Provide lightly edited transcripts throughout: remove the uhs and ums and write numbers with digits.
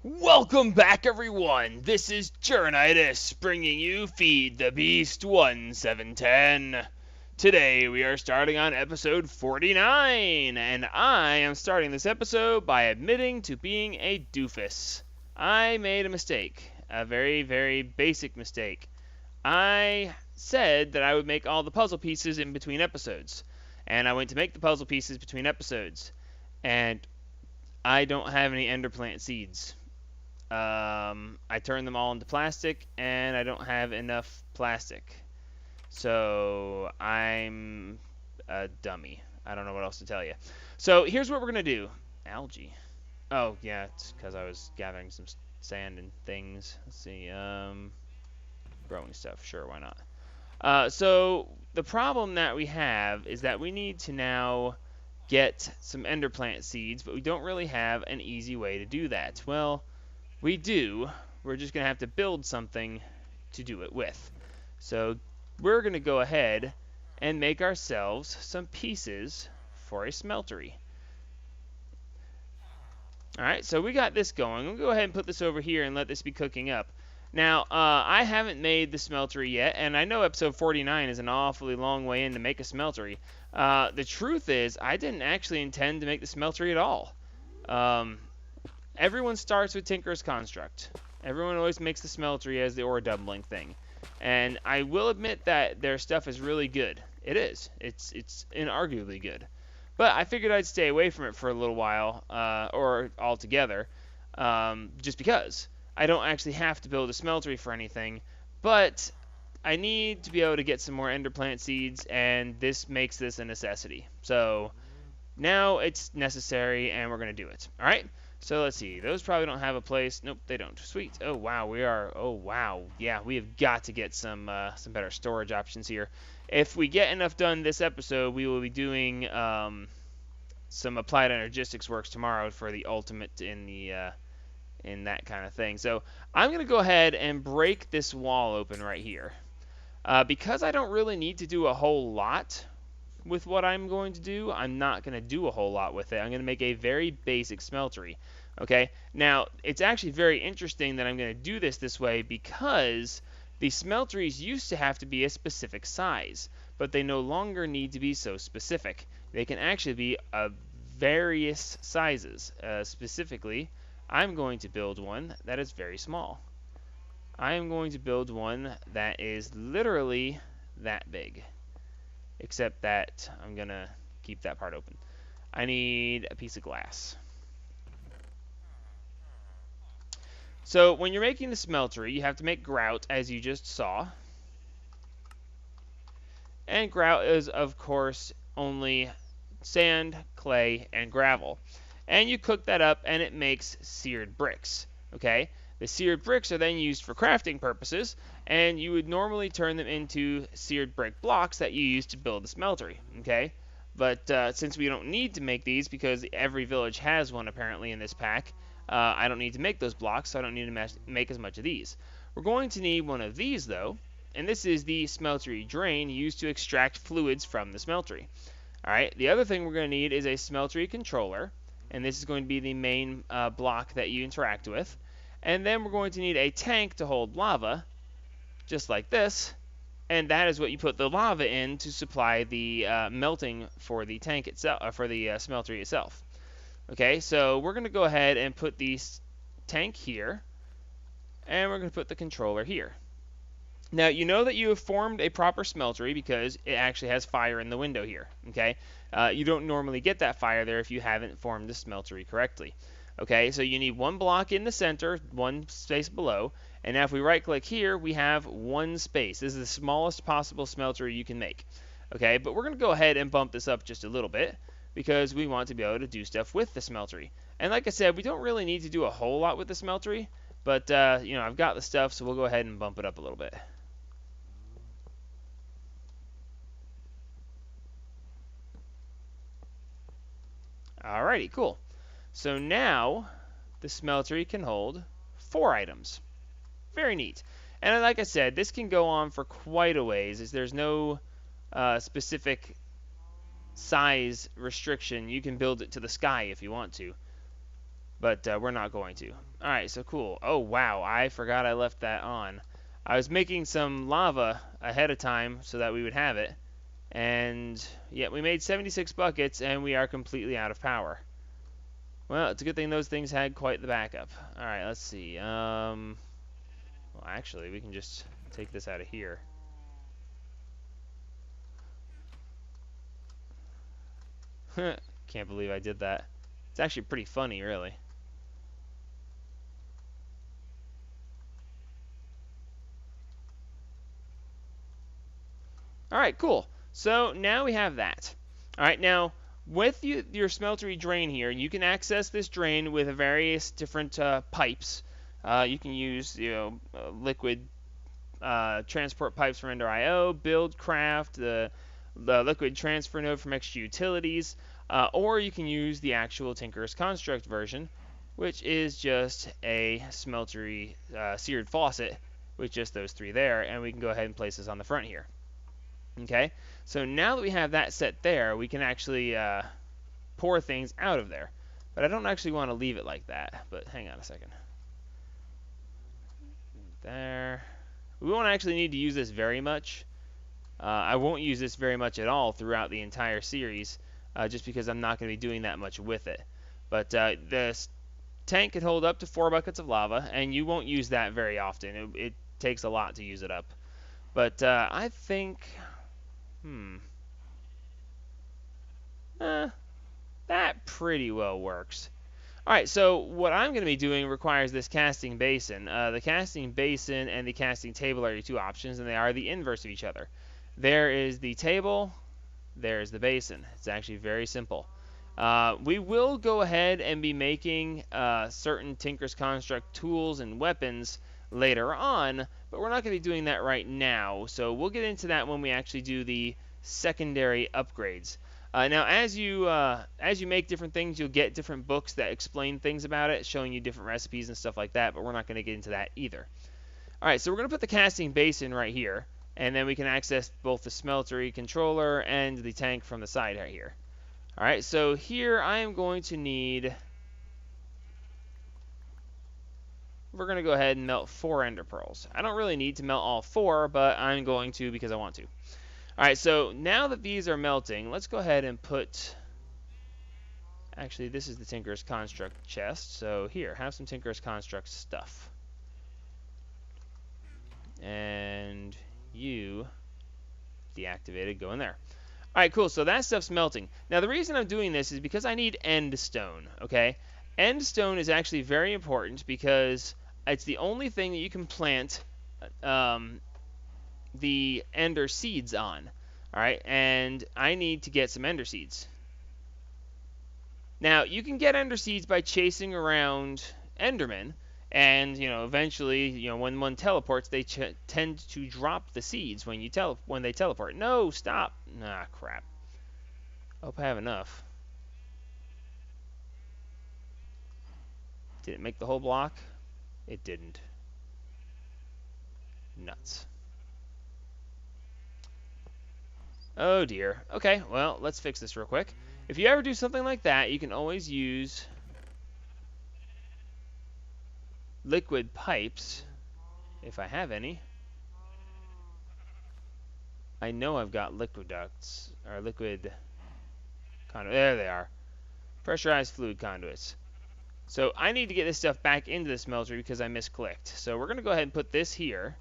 Welcome back, everyone. This is Journitis bringing you Feed the Beast 1710. Today we are starting on episode 49, and I am starting this episode by admitting to being a doofus. I made a mistake, a very, very basic mistake. I said that I would make all the puzzle pieces in between episodes, and I went to make the puzzle pieces between episodes, and I don't have any ender plant seeds. I turned them all into plastic, and I don't have enough plastic. So I'm a dummy. I don't know what else to tell you. So here's what we're going to do. Algae. Oh, yeah, it's because I was gathering some sand and things. Let's see. Growing stuff. Sure, why not? So the problem that we have is that we need to now get some ender plant seeds, but we don't really have an easy way to do that. Well, we do. We're just going to have to build something to do it with. So we're going to go ahead and make ourselves some pieces for a smeltery. Alright, so we got this going. We'll go ahead and put this over here and let this be cooking up. Now, I haven't made the smeltery yet, and I know episode 49 is an awfully long way in to make a smeltery. The truth is, I didn't actually intend to make the smeltery at all. Everyone starts with Tinker's Construct. Everyone always makes the smeltery as the ore doubling thing. And I will admit that their stuff is really good. It is. It's inarguably good. But I figured I'd stay away from it for a little while, or altogether, just because. I don't actually have to build a smeltery for anything, but I need to be able to get some more ender plant seeds, and this makes this a necessity. So now it's necessary, and we're going to do it. All right? So let's see. Those probably don't have a place. Nope, they don't. Sweet. Oh, wow. We are. Oh, wow. Yeah, we have got to get some better storage options here. If we get enough done this episode, we will be doing some applied energistics works tomorrow for the ultimate in that kind of thing. So I'm going to go ahead and break this wall open right here. Because I don't really need to do a whole lot with what I'm going to do, I'm not going to do a whole lot with it. I'm going to make a very basic smeltery. Okay, now it's actually very interesting that I'm going to do this way because the smelteries used to have to be a specific size, but they no longer need to be so specific. They can actually be various sizes. Specifically, I'm going to build one that is very small. I am going to build one that is literally that big. Except that I'm going to keep that part open. I need a piece of glass. So when you're making the smeltery, you have to make grout, as you just saw. And grout is, of course, only sand, clay, and gravel. And you cook that up, and it makes seared bricks. Okay? The seared bricks are then used for crafting purposes, and you would normally turn them into seared brick blocks that you use to build the smeltery. Okay? But since we don't need to make these because every village has one apparently in this pack, I don't need to make those blocks, so I don't need to make as much of these. We're going to need one of these, though, and this is the smeltery drain used to extract fluids from the smeltery. Alright, the other thing we're going to need is a smeltery controller, and this is going to be the main block that you interact with. And then we're going to need a tank to hold lava, just like this, and that is what you put the lava in to supply the melting for the tank itself, for the smeltery itself. Okay, so we're going to go ahead and put the tank here, and we're going to put the controller here. Now, you know that you have formed a proper smeltery because it actually has fire in the window here, okay? You don't normally get that fire there if you haven't formed the smeltery correctly. Okay, so you need one block in the center, one space below, and now if we right-click here, we have one space. This is the smallest possible smeltery you can make. Okay, but we're going to go ahead and bump this up just a little bit because we want to be able to do stuff with the smeltery. And like I said, we don't really need to do a whole lot with the smeltery, but, you know, I've got the stuff, so we'll go ahead and bump it up a little bit. Alrighty, cool. So now the smeltery can hold 4 items. Very neat. And like I said, this can go on for quite a ways, as there's no specific size restriction. You can build it to the sky if you want to. but we're not going to. Alright, so cool. Oh, wow, I forgot I left that on. I was making some lava ahead of time so that we would have it. And, yeah, we made 76 buckets, and we are completely out of power. Well, it's a good thing those things had quite the backup. Alright, let's see. Well, actually, we can just take this out of here. Can't believe I did that. It's actually pretty funny, really. Alright, cool. So now we have that. Alright, now with your smeltery drain here, you can access this drain with various different pipes. You can use liquid transport pipes from Ender.io, Buildcraft, the liquid transfer node from Extra Utilities, or you can use the actual Tinker's Construct version, which is just a smeltery seared faucet with just those three there, and we can go ahead and place this on the front here. Okay, so now that we have that set there, we can actually pour things out of there. But I don't actually want to leave it like that. But hang on a second. There. We won't actually need to use this very much. I won't use this very much at all throughout the entire series, just because I'm not going to be doing that much with it. But the tank can hold up to 4 buckets of lava, and you won't use that very often. It takes a lot to use it up. But I think... that pretty well works. Alright, so what I'm going to be doing requires this casting basin. The casting basin and the casting table are your two options, and they are the inverse of each other. There is the table, there is the basin. It's actually very simple. We will go ahead and be making certain Tinker's Construct tools and weapons later on, but we're not going to be doing that right now. So we'll get into that when we actually do the secondary upgrades. Now, as you make different things, you'll get different books that explain things about it, showing you different recipes and stuff like that, but we're not going to get into that either. Alright, so we're going to put the casting basin right here, and then we can access both the smeltery controller and the tank from the side right here. Alright, so here I am going to need... We're going to go ahead and melt 4 ender pearls. I don't really need to melt all 4, but I'm going to because I want to. Alright, so now that these are melting, let's go ahead and put... Actually, this is the Tinker's Construct chest, so here, have some Tinker's Construct stuff. And you, deactivated, go in there. Alright, cool, so that stuff's melting. Now, the reason I'm doing this is because I need end stone, okay? End stone is actually very important because it's the only thing that you can plant the ender seeds on. Alright, and I need to get some ender seeds. Now, you can get ender seeds by chasing around endermen, and eventually, when one teleports, they tend to drop the seeds when they teleport. No, stop. Nah, crap. Hope I have enough. Did it make the whole block? It didn't. Nuts. Oh dear. Okay, well, let's fix this real quick. If you ever do something like that, you can always use liquid pipes, if I have any. I know I've got liquid ducts, or liquid conduit. There they are. Pressurized fluid conduits. So I need to get this stuff back into the smeltery because I misclicked. So we're going to go ahead and put this here,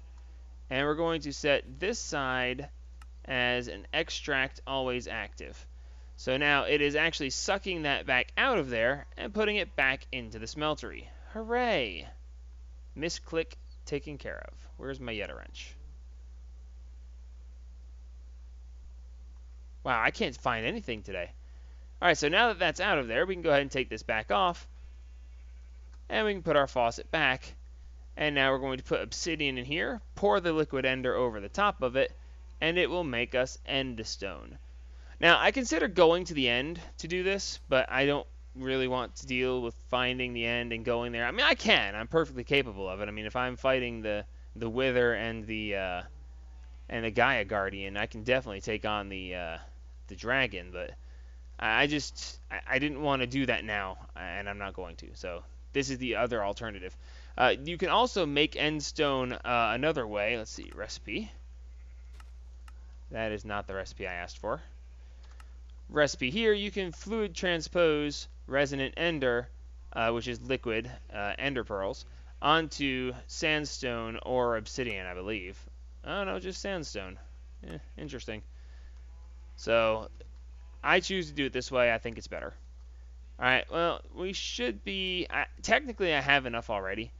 and we're going to set this side as an extract always active. So now it is actually sucking that back out of there and putting it back into the smeltery. Hooray! Misclick taken care of. Where's my Yeta wrench? Wow, I can't find anything today. Alright, so now that that's out of there, we can go ahead and take this back off. And we can put our faucet back. And now we're going to put obsidian in here, pour the liquid ender over the top of it, and it will make us endstone. Now, I consider going to the end to do this, but I don't really want to deal with finding the end and going there. I mean, I can. I'm perfectly capable of it. I mean, if I'm fighting the Wither and the Gaia Guardian, I can definitely take on the dragon, but I didn't want to do that now, and I'm not going to. So this is the other alternative. You can also make end stone another way. Let's see, recipe. That is not the recipe I asked for. Recipe here, you can fluid transpose resonant ender, which is liquid ender pearls, onto sandstone or obsidian, I believe. Oh no, just sandstone. Interesting. So I choose to do it this way. I think it's better. All right. Well, we should be. Technically, I have enough already,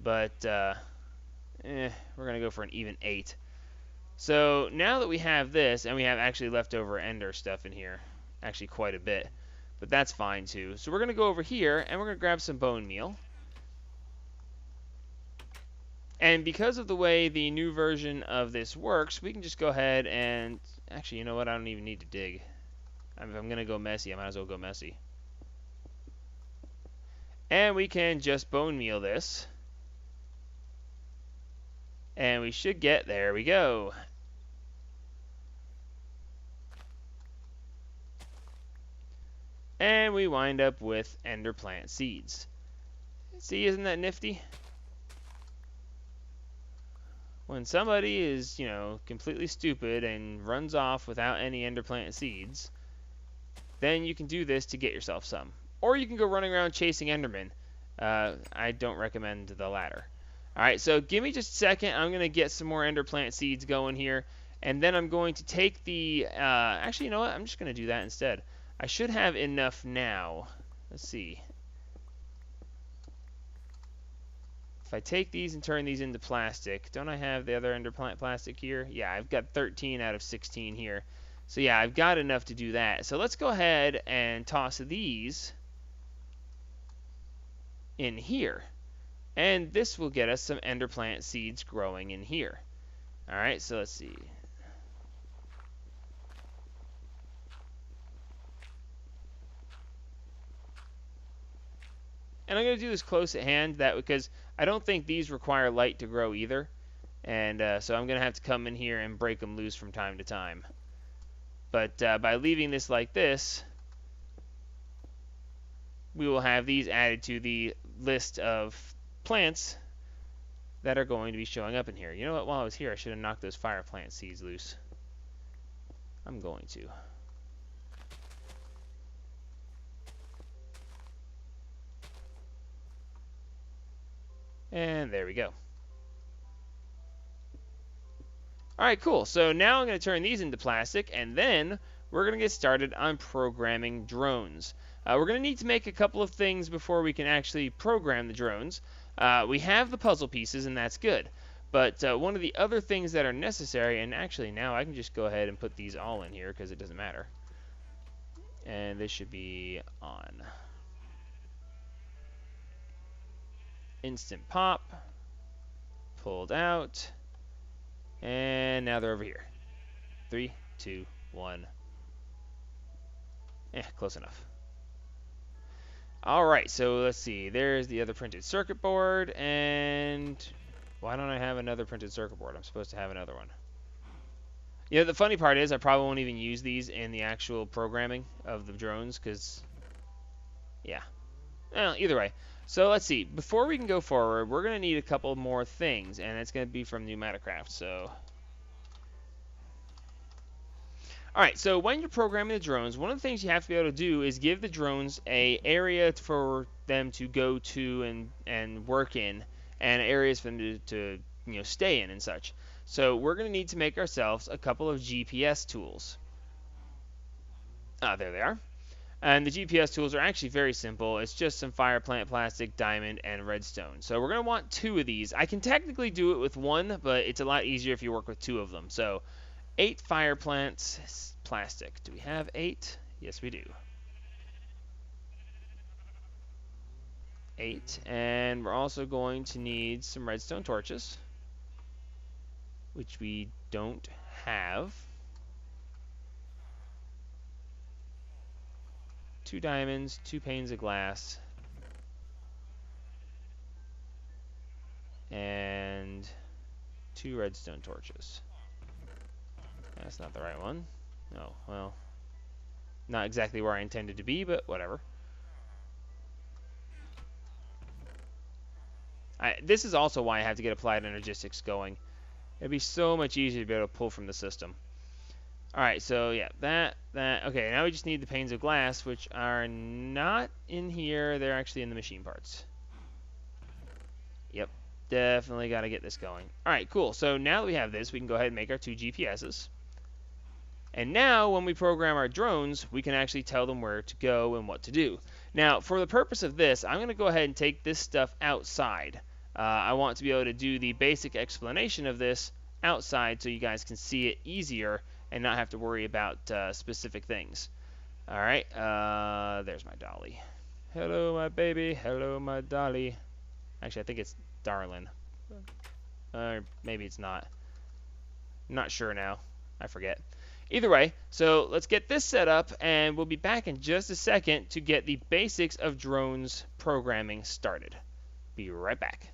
but we're gonna go for an even 8. So now that we have this, and we have actually leftover ender stuff in here, actually quite a bit, but that's fine too. So we're gonna go over here and we're gonna grab some bone meal. And because of the way the new version of this works, we can just go ahead and actually, you know what? I don't even need to dig. If I'm gonna go messy, I might as well go messy. And we can just bone meal this. And we should get, there we go. And we wind up with ender plant seeds. See, isn't that nifty? When somebody is, you know, completely stupid and runs off without any ender plant seeds, then you can do this to get yourself some. Or you can go running around chasing endermen. I don't recommend the latter. Alright, so give me just a second. I'm going to get some more ender plant seeds going here. And then I'm going to take the... actually, you know what? I'm just going to do that instead. I should have enough now. Let's see. If I take these and turn these into plastic, don't I have the other ender plant plastic here? Yeah, I've got 13 out of 16 here. So yeah, I've got enough to do that. So let's go ahead and toss these in here. And this will get us some ender plant seeds growing in here. Alright, so let's see. And I'm going to do this close at hand, that because I don't think these require light to grow either. And so I'm going to have to come in here and break them loose from time to time. But by leaving this like this, we will have these added to the list of plants that are going to be showing up in here. You know what? While I was here, I should have knocked those fire plant seeds loose. I'm going to. And there we go. Alright, cool. So now I'm going to turn these into plastic, and then we're going to get started on programming drones. We're going to need to make a couple of things before we can actually program the drones. We have the puzzle pieces, and that's good. But one of the other things that are necessary, and actually now I can just go ahead and put these all in here because it doesn't matter. And this should be on. Instant pop. Pulled out. And now they're over here. 3, 2, 1. Close enough. Alright, so let's see. There's the other printed circuit board, and why don't I have another printed circuit board? I'm supposed to have another one. You know, the funny part is I probably won't even use these in the actual programming of the drones, because, yeah. Well, either way. So let's see. Before we can go forward, we're going to need a couple more things, and it's going to be from Pneumaticraft, so... Alright, so when you're programming the drones, one of the things you have to be able to do is give the drones a area for them to go to and work in, and areas for them to you know, stay in and such. So we're going to need to make ourselves a couple of GPS tools. There they are. And the GPS tools are actually very simple. It's just some fire plant, plastic, diamond, and redstone. So we're going to want 2 of these. I can technically do it with 1, but it's a lot easier if you work with 2 of them. So 8 fire plants, plastic. Do we have 8? Yes, we do. 8. And we're also going to need some redstone torches, which we don't have. 2 diamonds, 2 panes of glass, and 2 redstone torches. That's not the right one. Oh, well. Not exactly where I intended to be, but whatever. This is also why I have to get applied energistics going. It'd be so much easier to be able to pull from the system. Alright, so yeah, that. Okay, now we just need the panes of glass, which are not in here. They're actually in the machine parts. Yep, definitely got to get this going. Alright, cool. So now that we have this, we can go ahead and make our 2 GPSs. And now, when we program our drones, we can actually tell them where to go and what to do. Now, for the purpose of this, I'm going to go ahead and take this stuff outside. I want to be able to do the basic explanation of this outside so you guys can see it easier and not have to worry about specific things. Alright, there's my dolly. Hello, my baby. Hello, my dolly. Actually, I think it's darling. Maybe it's not. I'm not sure now. I forget. Either way, so let's get this set up, and we'll be back in just a second to get the basics of drones programming started. Be right back.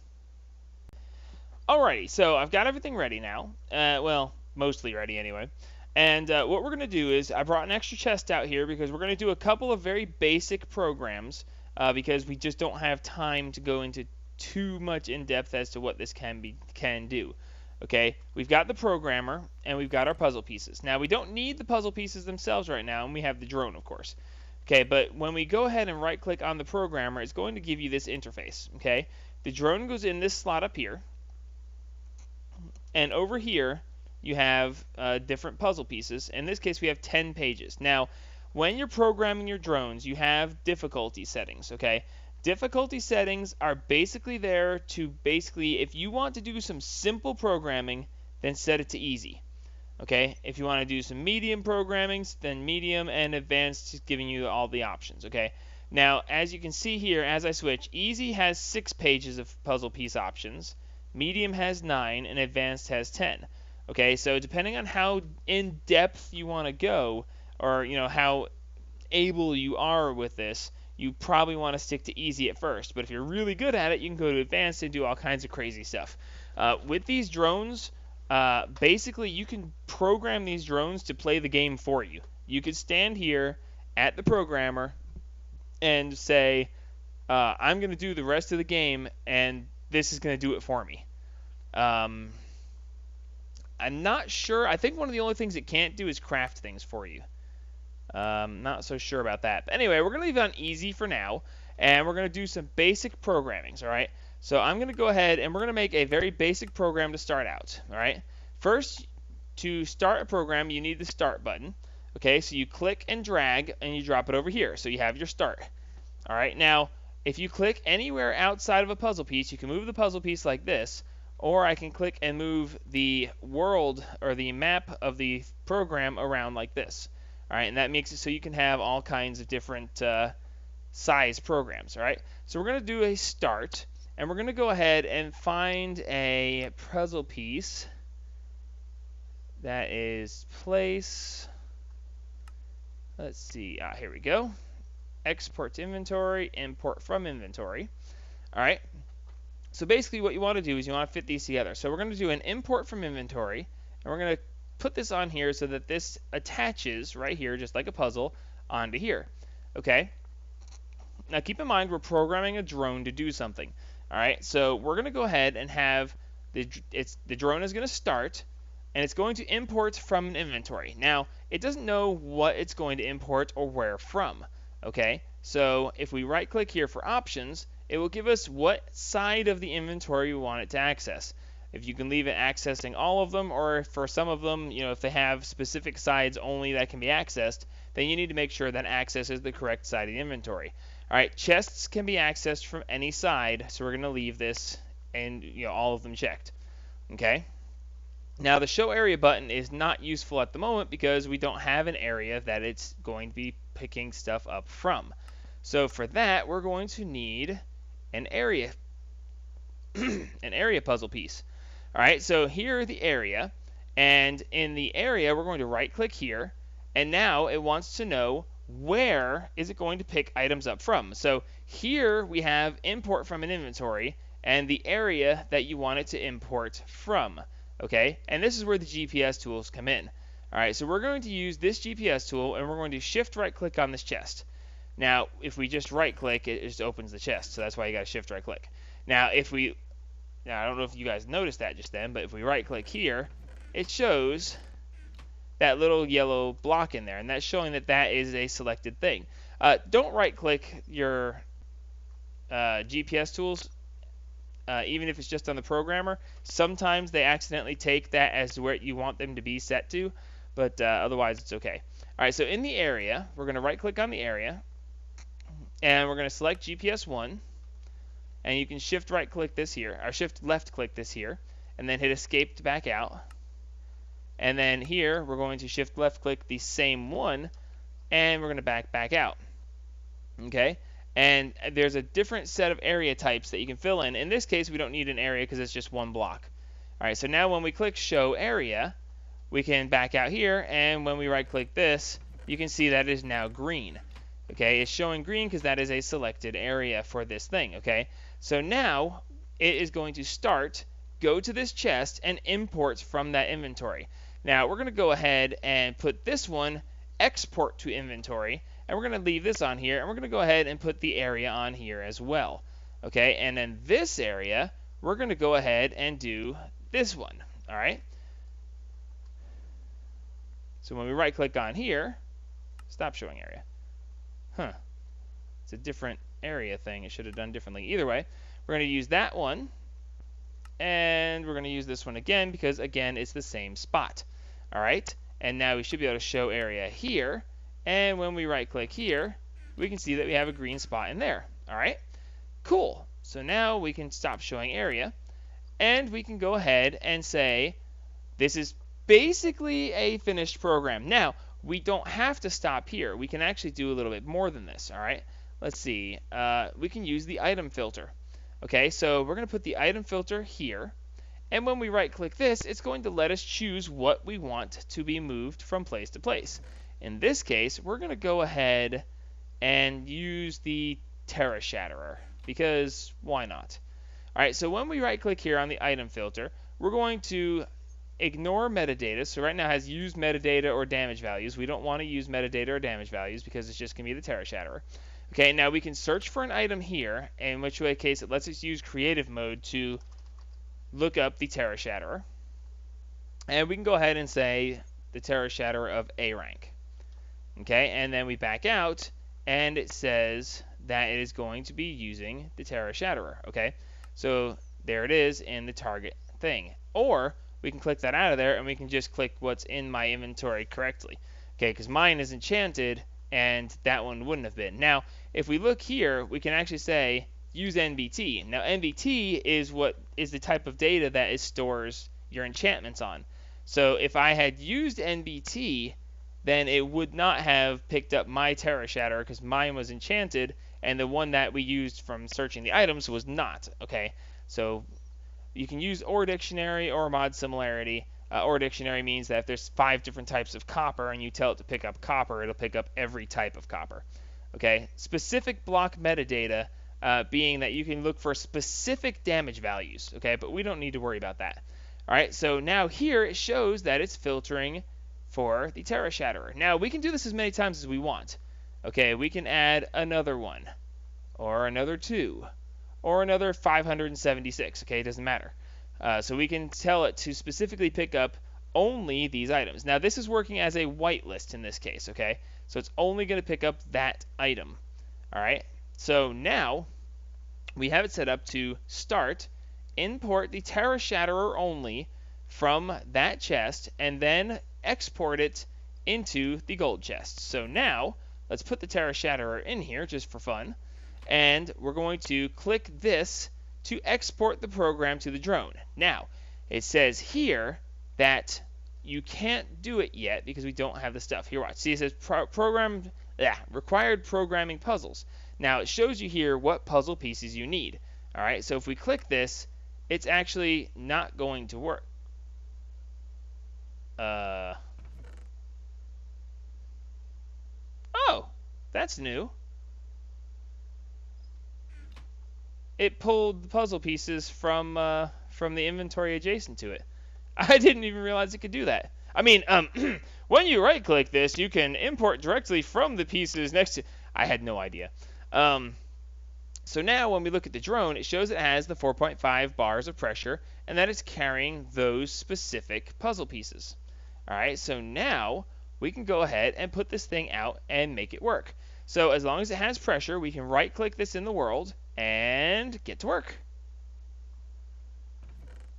Alrighty, so I've got everything ready now. Well, mostly ready anyway. And what we're going to do is I brought an extra chest out here because we're going to do a couple of very basic programs because we just don't have time to go into too much in depth as to what this can do. Okay, we've got the programmer and we've got our puzzle pieces. Now we don't need the puzzle pieces themselves right now, and we have the drone, of course. Okay, but when we go ahead and right click on the programmer, it's going to give you this interface. Okay, the drone goes in this slot up here, and over here you have different puzzle pieces. In this case, we have 10 pages. Now, when you're programming your drones, you have difficulty settings. Okay. Difficulty settings are basically there to if you want to do some simple programming, then set it to easy. Okay, if you want to do some medium programming, then medium, and advanced is giving you all the options. Okay, now as you can see here, as I switch, easy has 6 pages of puzzle piece options, medium has 9, and advanced has 10. Okay, so depending on how in depth you want to go, or how able you are with this, you probably want to stick to easy at first. But if you're really good at it, you can go to advanced and do all kinds of crazy stuff. With these drones, basically you can program these drones to play the game for you. You could stand here at the programmer and say, I'm going to do the rest of the game, and this is going to do it for me. I'm not sure. I think one of the only things it can't do is craft things for you. Not so sure about that. But anyway, we're going to leave it on easy for now, and we're going to do some basic programmings, all right? So I'm going to go ahead, and we're going to make a very basic program to start out, all right? First, to start a program, you need the start button, okay? So you click and drag, and you drop it over here. So you have your start, all right? Now, if you click anywhere outside of a puzzle piece, you can move the puzzle piece like this, or I can click and move the world or the map of the program around like this. All right, and that makes it so you can have all kinds of different size programs. All right, so we're going to do a start, and we're going to go ahead and find a puzzle piece that is place. Let's see. Here we go. Export to inventory, import from inventory. All right. So basically, what you want to do is you want to fit these together. So we're going to do an import from inventory, and we're going to put this on here so that this attaches right here, just like a puzzle, onto here. Okay? Now keep in mind we're programming a drone to do something. Alright, so we're going to go ahead and have the drone is going to start, and it's going to import from an inventory. Now, it doesn't know what it's going to import or where from. Okay? So if we right click here for options, it will give us what side of the inventory we want it to access. If you can leave it accessing all of them, or for some of them, if they have specific sides only that can be accessed, then you need to make sure that accesses the correct side of the inventory. All right, chests can be accessed from any side, so we're going to leave this and all of them checked. Okay. Now the show area button is not useful at the moment because we don't have an area that it's going to be picking stuff up from. So for that, we're going to need an area an area puzzle piece. All right, so here the area, and in the area we're going to right click here, and now it wants to know where is it going to pick items up from. So here we have import from an inventory and the area that you want it to import from. Okay, and this is where the GPS tools come in. Alright, so we're going to use this GPS tool, and we're going to shift right click on this chest. Now, if we just right click, it just opens the chest, so that's why you got to shift right click. Now, I don't know if you guys noticed that just then, but if we right click here, it shows that little yellow block in there, and that's showing that that is a selected thing. Don't right click your GPS tools, even if it's just on the programmer. Sometimes they accidentally take that as where you want them to be set to, but otherwise it's okay. Alright, so in the area, we're going to right click on the area, and we're going to select GPS 1, and you can shift right click this here, or shift left click this here, and then hit escape to back out. And then here, we're going to shift left click the same one, and we're going to back out. Okay? And there's a different set of area types that you can fill in. In this case, we don't need an area because it's just one block. Alright, so now when we click show area, we can back out here, and when we right click this, you can see that it is now green. Okay, it's showing green because that is a selected area for this thing. Okay, so now it is going to start, go to this chest, and import from that inventory. Now we're going to go ahead and put this one, export to inventory, and we're going to leave this on here, and we're going to go ahead and put the area on here as well. Okay, and then this area, we're going to go ahead and do this one. All right. So when we right click on here, stop showing area. Huh. It's a different area thing. It should have done differently. Either way, we're going to use that one, and we're going to use this one again because, again, it's the same spot. All right, and now we should be able to show area here, and when we right click here, we can see that we have a green spot in there. All right, cool. So now we can stop showing area, and we can go ahead and say this is basically a finished program. Now, we don't have to stop here. We can actually do a little bit more than this. All right, let's see. We can use the item filter. Okay, so we're going to put the item filter here, and when we right click this, it's going to let us choose what we want to be moved from place to place. In this case, we're going to go ahead and use the Terra Shatterer, because why not? All right, so when we right click here on the item filter, we're going to ignore metadata. So right now it has used metadata or damage values. We don't want to use metadata or damage values because it's just going to be the Terra Shatterer. Okay, now we can search for an item here, in which case it lets us use creative mode to look up the Terra Shatterer. And we can go ahead and say the Terra Shatterer of A rank. Okay, and then we back out, and it says that it is going to be using the Terra Shatterer. Okay, so there it is in the target thing. Or we can click that out of there, and we can just click what's in my inventory correctly. Okay, because mine is enchanted, and that one wouldn't have been. Now, if we look here, we can actually say use NBT. Now, NBT is what is the type of data that it stores your enchantments on. So if I had used NBT, then it would not have picked up my Terra Shatterer because mine was enchanted, and the one that we used from searching the items was not. Okay, so you can use OR Dictionary or Mod Similarity. OR Dictionary means that if there's 5 different types of copper and you tell it to pick up copper, it'll pick up every type of copper. Okay, specific block metadata being that you can look for specific damage values. Okay, but we don't need to worry about that. All right, so now here it shows that it's filtering for the Terra Shatterer. Now we can do this as many times as we want. Okay, we can add another one, or another 2, or another 576. Okay, it doesn't matter. So we can tell it to specifically pick up only these items. Now this is working as a whitelist in this case. Okay, so it's only going to pick up that item. All right. So now we have it set up to start, import the Terra Shatterer only from that chest, and then export it into the gold chest. So now let's put the Terra Shatterer in here just for fun, and we're going to click this to export the program to the drone. Now it says here that you can't do it yet because we don't have the stuff. Here, watch. See, it says required programming puzzles. Now it shows you here what puzzle pieces you need. All right, so if we click this, it's actually not going to work. Oh, that's new. It pulled the puzzle pieces from the inventory adjacent to it. I didn't even realize it could do that. I mean, when you right-click this, you can import directly from the pieces next to... I had no idea. So now when we look at the drone, it shows it has the 4.5 bars of pressure, and that it's carrying those specific puzzle pieces. All right, so now we can go ahead and put this thing out and make it work. So as long as it has pressure, we can right-click this in the world and get to work.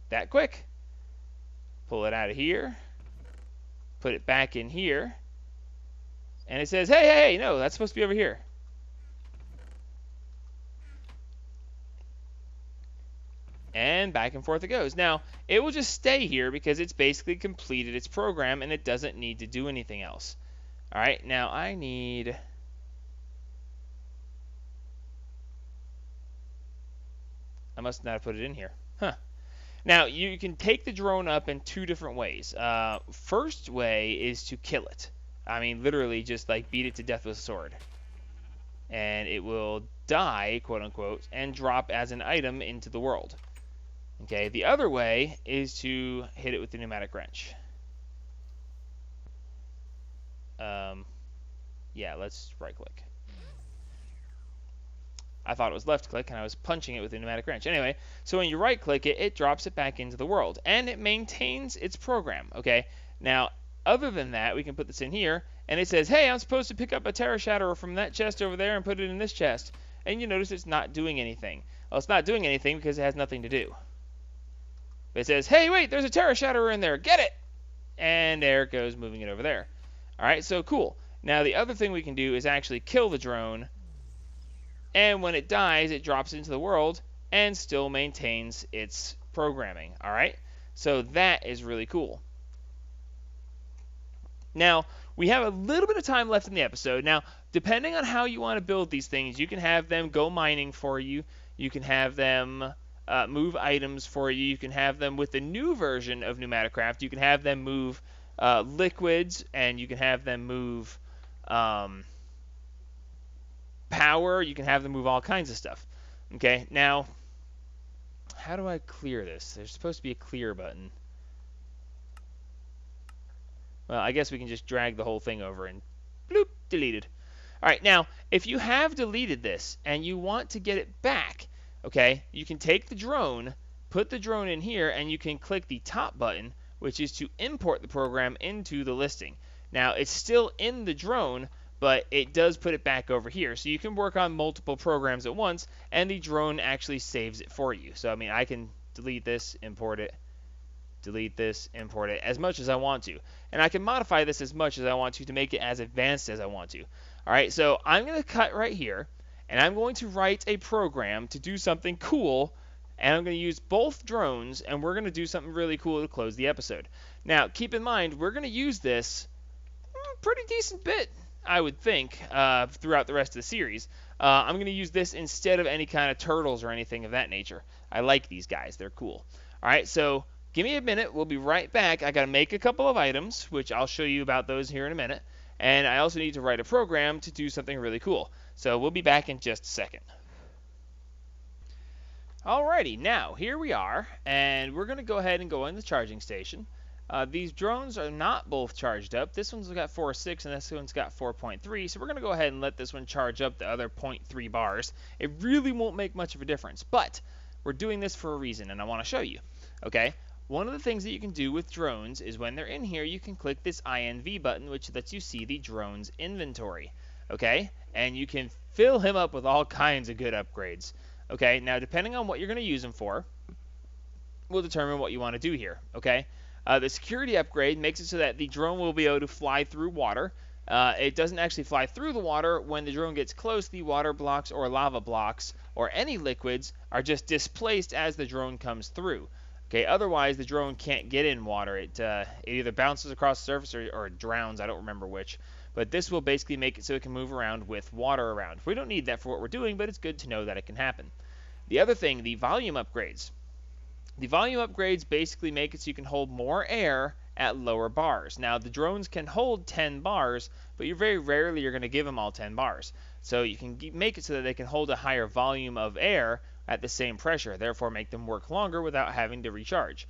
That quick. Pull it out of here. Put it back in here. And it says, hey, hey, no, that's supposed to be over here. And back and forth it goes. Now, it will just stay here because it's basically completed its program and it doesn't need to do anything else. All right, now I need... I must not have put it in here. Huh. Now, you can take the drone up in two different ways. First way is to kill it. I mean, literally just like beat it to death with a sword. And it will die, quote unquote, and drop as an item into the world. Okay, the other way is to hit it with the pneumatic wrench. Yeah, let's right click. I thought it was left click and I was punching it with the pneumatic wrench. Anyway, so when you right click it, it drops it back into the world and it maintains its program. Okay, now other than that, we can put this in here and it says, hey, I'm supposed to pick up a Terra Shatterer from that chest over there and put it in this chest. And you notice it's not doing anything. Well, it's not doing anything because it has nothing to do. But it says, hey, wait, there's a Terra Shatterer in there. Get it! And there it goes, moving it over there. All right, so cool. Now, the other thing we can do is actually kill the drone. And when it dies, it drops into the world and still maintains its programming. All right, so that is really cool. Now, we have a little bit of time left in the episode. Now, depending on how you want to build these things, you can have them go mining for you. You can have them move items for you. You can have them with the new version of Pneumaticraft. You can have them move liquids, and you can have them move power. You can have them move all kinds of stuff. Okay, now, how do I clear this? There's supposed to be a clear button. Well, I guess we can just drag the whole thing over and bloop, deleted. All right, now, if you have deleted this and you want to get it back, okay, you can take the drone, put the drone in here, and you can click the top button, which is to import the program into the listing. Now, it's still in the drone, but it does put it back over here. So you can work on multiple programs at once, and the drone actually saves it for you. So, I mean, I can delete this, import it, delete this, import it, as much as I want to. And I can modify this as much as I want to make it as advanced as I want to. All right, so I'm going to cut right here, and I'm going to write a program to do something cool, and I'm going to use both drones, and we're going to do something really cool to close the episode. Now, keep in mind, we're going to use this pretty decent bit, I would think, throughout the rest of the series. I'm going to use this instead of any kind of turtles or anything of that nature. I like these guys. They're cool. All right, so give me a minute. We'll be right back. I got to make a couple of items, which I'll show you about those here in a minute. And I also need to write a program to do something really cool. So we'll be back in just a second. Alrighty, now here we are, and we're going to go ahead and go in the charging station. These drones are not both charged up. This one's got 4.6 and this one's got 4.3, so we're going to go ahead and let this one charge up the other 0.3 bars. It really won't make much of a difference, but we're doing this for a reason, and I want to show you. Okay, one of the things that you can do with drones is when they're in here, you can click this INV button, which lets you see the drone's inventory. Okay, and you can fill him up with all kinds of good upgrades. Okay, now depending on what you're going to use them for, will determine what you want to do here. Okay. The security upgrade makes it so that the drone will be able to fly through water. It doesn't actually fly through the water. When the drone gets close, the water blocks or lava blocks or any liquids are just displaced as the drone comes through. Okay, otherwise the drone can't get in water. It either bounces across the surface or drowns. I don't remember which. But this will basically make it so it can move around with water around. We don't need that for what we're doing, but it's good to know that it can happen. The other thing, the volume upgrades. The volume upgrades basically make it so you can hold more air at lower bars. Now, the drones can hold 10 bars, but you're very rarely going to give them all 10 bars. So you can make it so that they can hold a higher volume of air at the same pressure, therefore make them work longer without having to recharge.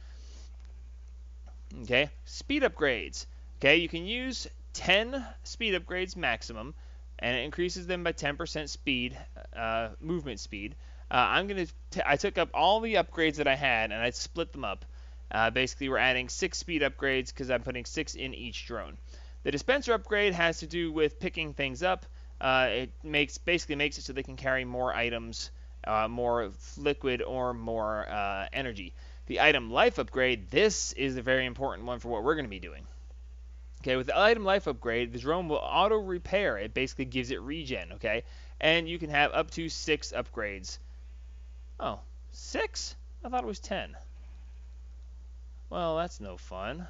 Okay, speed upgrades. Okay, you can use 10 speed upgrades maximum, and it increases them by 10% speed, movement speed. I took up all the upgrades that I had, and I split them up. Basically, we're adding 6 speed upgrades because I'm putting 6 in each drone. The dispenser upgrade has to do with picking things up. It basically makes it so they can carry more items, more liquid, or more energy. The item life upgrade, this is a very important one for what we're going to be doing. Okay, with the item life upgrade, the drone will auto repair. It basically gives it regen, okay? And you can have up to 6 upgrades. Oh, 6? I thought it was 10. Well, that's no fun.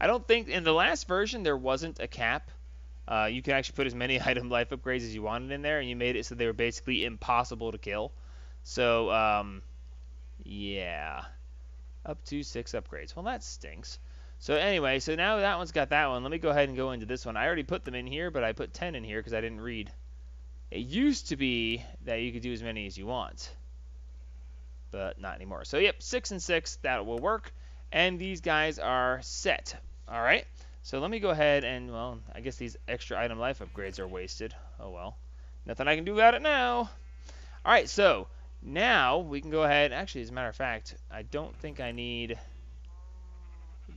I don't think in the last version there wasn't a cap. You could actually put as many item life upgrades as you wanted in there, and you made it so they were basically impossible to kill. So, yeah. Up to 6 upgrades. Well, that stinks. So anyway, so now that one's got that one. Let me go ahead and go into this one. I already put them in here, but I put 10 in here because I didn't read. It used to be that you could do as many as you want, but not anymore. So yep, 6 and 6, that will work. And these guys are set. All right. So let me go ahead and, well, I guess these extra item life upgrades are wasted. Oh well. Nothing I can do about it now. All right, so now we can go ahead. Actually, as a matter of fact, I don't think I need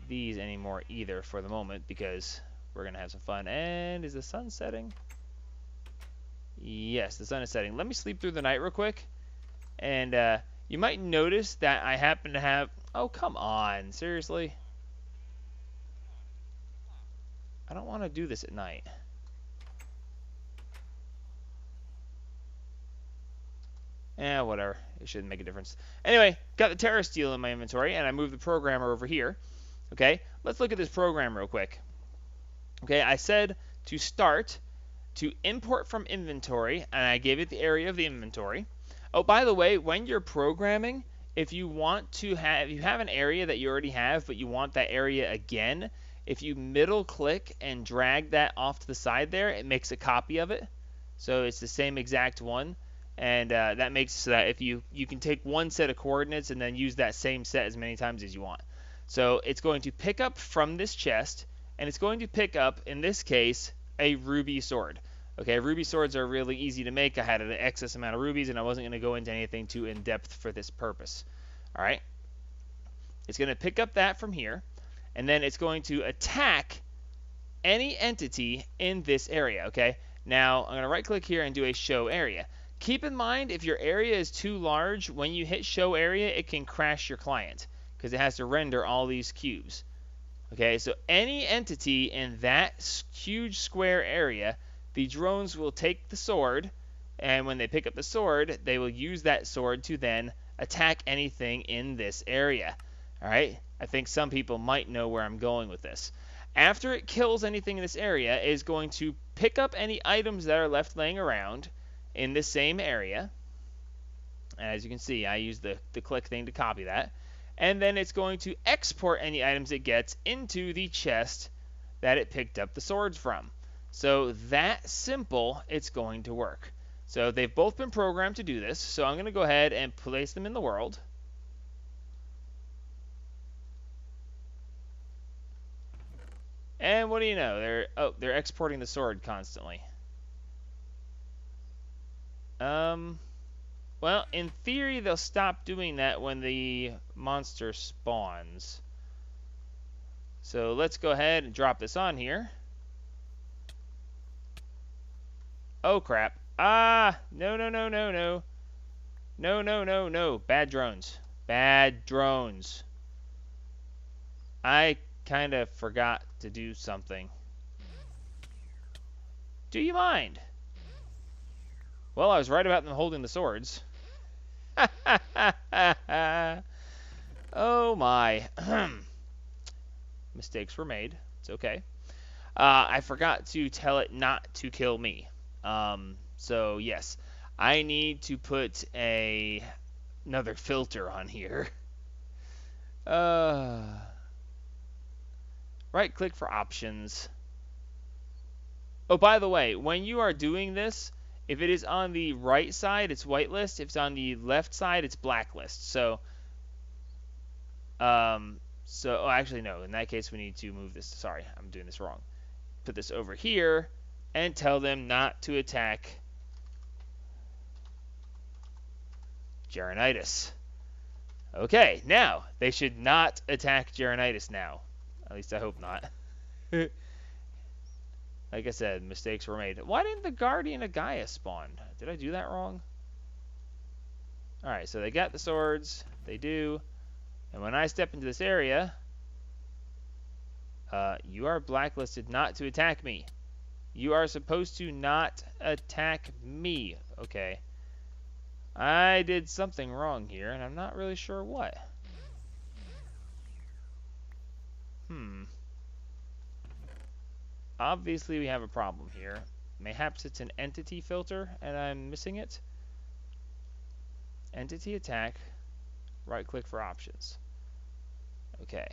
these anymore either for the moment because we're going to have some fun. And is the sun setting? Yes, the sun is setting. Let me sleep through the night real quick. And you might notice that I happen to have... Oh, come on. Seriously? I don't want to do this at night. Whatever. It shouldn't make a difference. Anyway, got the Terra Steel in my inventory, and I moved the programmer over here. Okay, let's look at this program real quick. Okay, I said to start, to import from inventory, and I gave it the area of the inventory. Oh, by the way, when you're programming, if you want to have, if you have an area that you already have, but you want that area again, if you middle click and drag that off to the side there, it makes a copy of it. So it's the same exact one. And that makes so that if you can take one set of coordinates and then use that same set as many times as you want. So it's going to pick up from this chest, and it's going to pick up, in this case, a ruby sword. Okay, ruby swords are really easy to make. I had an excess amount of rubies, and I wasn't going to go into anything too in-depth for this purpose. All right. It's going to pick up that from here, and then it's going to attack any entity in this area. Okay. Now, I'm going to right-click here and do a show area. Keep in mind, if your area is too large, when you hit show area, it can crash your client because it has to render all these cubes. Okay, so any entity in that huge square area, the drones will take the sword, and when they pick up the sword, they will use that sword to then attack anything in this area. All right, I think some people might know where I'm going with this. After it kills anything in this area, it is going to pick up any items that are left laying around in this same area. As you can see, I use the click thing to copy that. And then it's going to export any items it gets into the chest that it picked up the swords from. So that simple, it's going to work. So they've both been programmed to do this. So I'm going to go ahead and place them in the world. And what do you know? They're exporting the sword constantly. Well, in theory, they'll stop doing that when the monster spawns. So let's go ahead and drop this on here. Oh, crap. Ah, no, no, no, no, no. No, no, no, no. Bad drones. Bad drones. I kind of forgot to do something. Do you mind? Well, I was right about them holding the swords. Oh my. Mistakes were made. It's okay. I forgot to tell it not to kill me. So yes, I need to put another filter on here. Right click for options. Oh, by the way, when you are doing this, if it is on the right side, it's whitelist. If it's on the left side, it's blacklist. So So, oh, actually, no. In that case, we need to move this. Sorry, I'm doing this wrong. Put this over here and tell them not to attack Gerenitis. Okay, now, they should not attack Gerenitis now. At least I hope not. Like I said, mistakes were made. Why didn't the Guardian of Gaia spawn? Did I do that wrong? Alright, so they got the swords. They do. And when I step into this area, you are blacklisted not to attack me. You are supposed to not attack me. Okay. I did something wrong here, and I'm not really sure what. Obviously, we have a problem here. Mayhaps it's an entity filter, and I'm missing it. Entity attack. Right-click for options. Okay.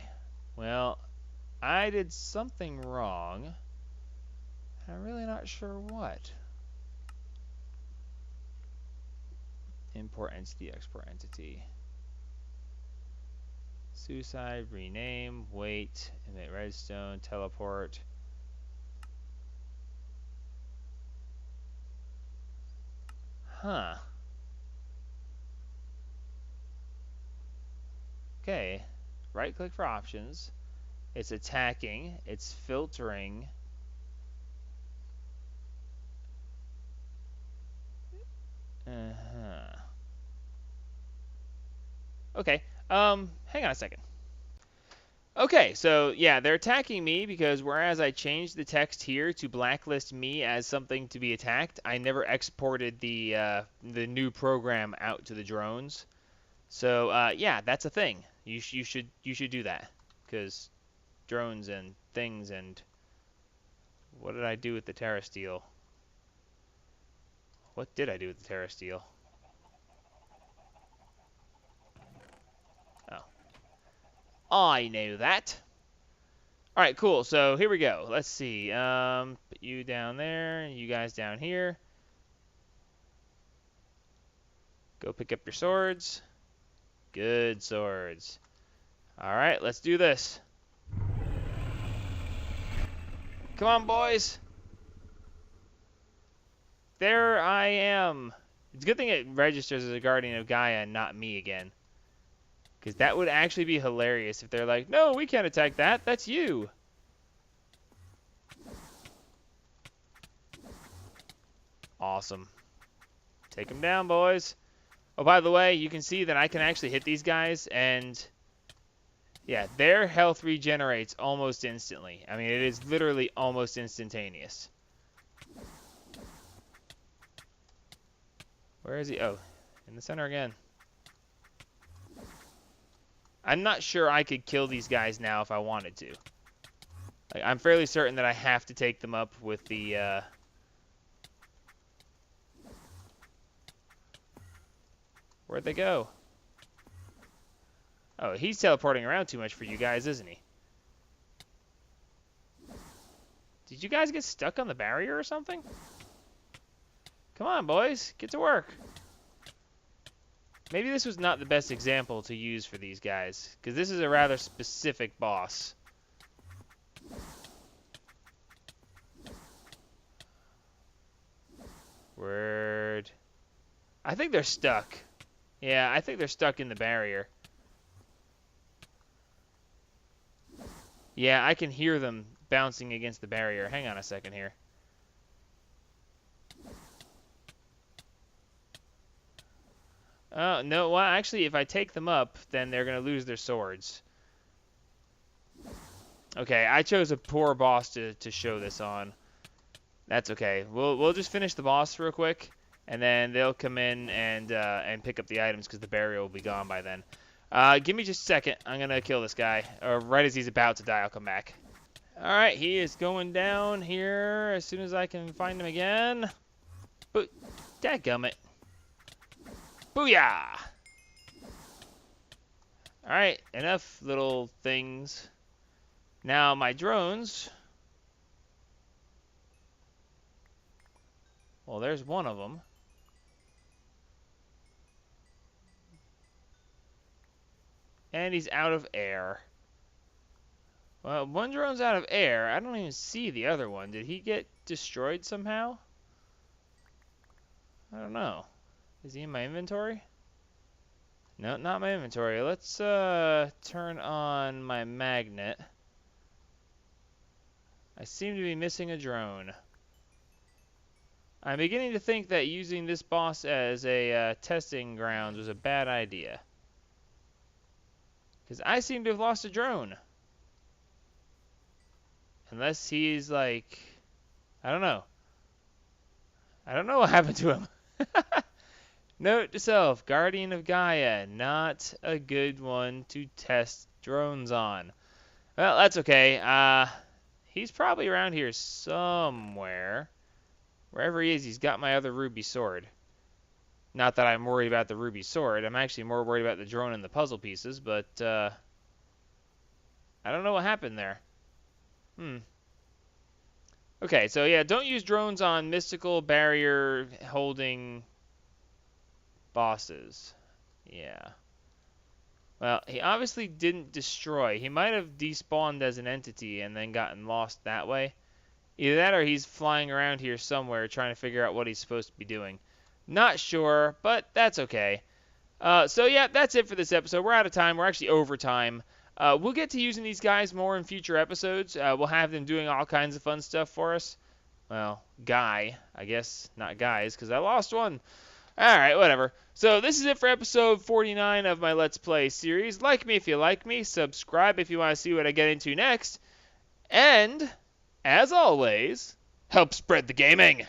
Well, I did something wrong. I'm really not sure what. Import entity, export entity. Suicide, rename, wait, emit redstone, teleport. Huh. Okay. Right click for options. It's attacking. It's filtering. Okay. Hang on a second. Okay, so yeah, they're attacking me because whereas I changed the text here to blacklist me as something to be attacked, I never exported the new program out to the drones. So yeah, that's a thing. You should do that because drones and things and what did I do with the TerraSteel? What did I do with the TerraSteel? Oh, I know that. All right, cool. So here we go. Let's see. Put you down there, you guys down here. Go pick up your swords. Good swords. All right, let's do this. Come on, boys. There I am. It's a good thing it registers as a Guardian of Gaia and not me again. Because that would actually be hilarious if they're like, no, we can't attack that. That's you. Awesome. Take them down, boys. Oh, by the way, you can see that I can actually hit these guys, and yeah, their health regenerates almost instantly. I mean, it is literally almost instantaneous. Where is he? Oh, in the center again. I'm not sure I could kill these guys now if I wanted to. Like, I'm fairly certain that I have to take them up with the, Where'd they go? Oh, he's teleporting around too much for you guys, isn't he? Did you guys get stuck on the barrier or something? Come on, boys. Get to work. Maybe this was not the best example to use for these guys, because this is a rather specific boss. Word. I think they're stuck. Yeah, I think they're stuck in the barrier. Yeah, I can hear them bouncing against the barrier. Hang on a second here. Oh, no, well, actually, if I take them up, then they're going to lose their swords. Okay, I chose a poor boss to show this on. That's okay. We'll just finish the boss real quick, and then they'll come in and pick up the items because the barrier will be gone by then. Give me just a second. I'm going to kill this guy. Or right as he's about to die, I'll come back. Alright, he is going down here as soon as I can find him again. But, dadgummit. Booyah! Alright, enough little things. Now, my drones. Well, there's one of them. And he's out of air. Well, one drone's out of air. I don't even see the other one. Did he get destroyed somehow? I don't know. Is he in my inventory? No, not my inventory. Let's turn on my magnet. I seem to be missing a drone. I'm beginning to think that using this boss as a testing grounds was a bad idea. Because I seem to have lost a drone. Unless he's like... I don't know. I don't know what happened to him. Note to self, Guardian of Gaia, not a good one to test drones on. Well, that's okay. He's probably around here somewhere. Wherever he is, he's got my other ruby sword. Not that I'm worried about the ruby sword. I'm actually more worried about the drone and the puzzle pieces, but I don't know what happened there. Okay, so yeah, don't use drones on mystical barrier holding bosses. Yeah. Well, he obviously didn't destroy. He might have despawned as an entity and then gotten lost that way. Either that or he's flying around here somewhere trying to figure out what he's supposed to be doing. Not sure, but that's okay. So yeah, that's it for this episode. We're out of time. We're actually over time. We'll get to using these guys more in future episodes. We'll have them doing all kinds of fun stuff for us. Well, Guy. I guess not guys, because I lost one. Alright, whatever. So this is it for episode 49 of my Let's Play series. Like me if you like me. Subscribe if you want to see what I get into next. And, as always, help spread the gaming!